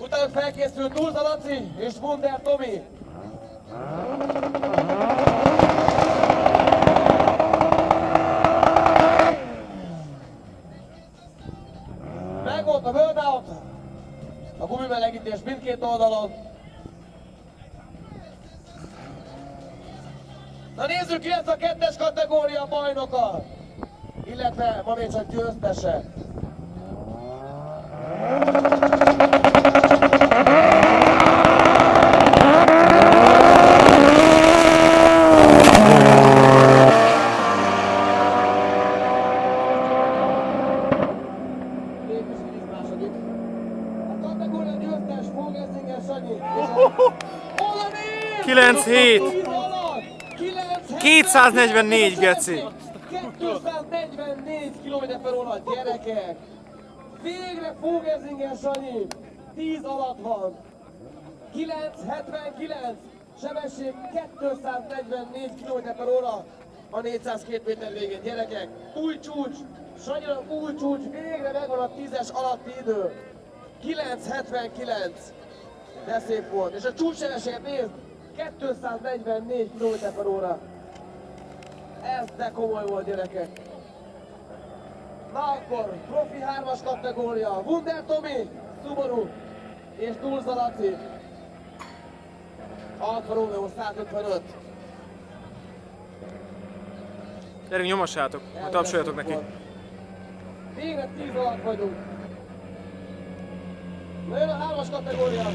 Utána felkészült Dulza Laci és Wunder Tomi. Megvolt a burnout, a gumimelegítés mindkét oldalon. Na nézzük ki ezt a kettes kategória bajnoka, illetve ma még csak győztese. A kategória győztes Fogelsinger Sanyi és a 9-7. 244 geci. 244 km/h, gyerekek! Végre Fogelsinger Sanyi 10 alatt van. 979, sebesség 244 km/h a 402 méter végén, gyerekek! Új csúcs! Sanyinak új csúcs, végre megvan a 10-es alatti idő. 979, de szép volt. És a csúcssebességet nézd, 244 km/h. Ez de komoly volt, gyerekek. Na akkor, profi 3-as kategória. Wunder Tomi, Subaru és Dulza Laci. Alfa Romeo 155. Gyerünk, nyomossátok, tapsoljatok neki. Végre 10 alatt vagyunk. Na jön a 3-as kategória.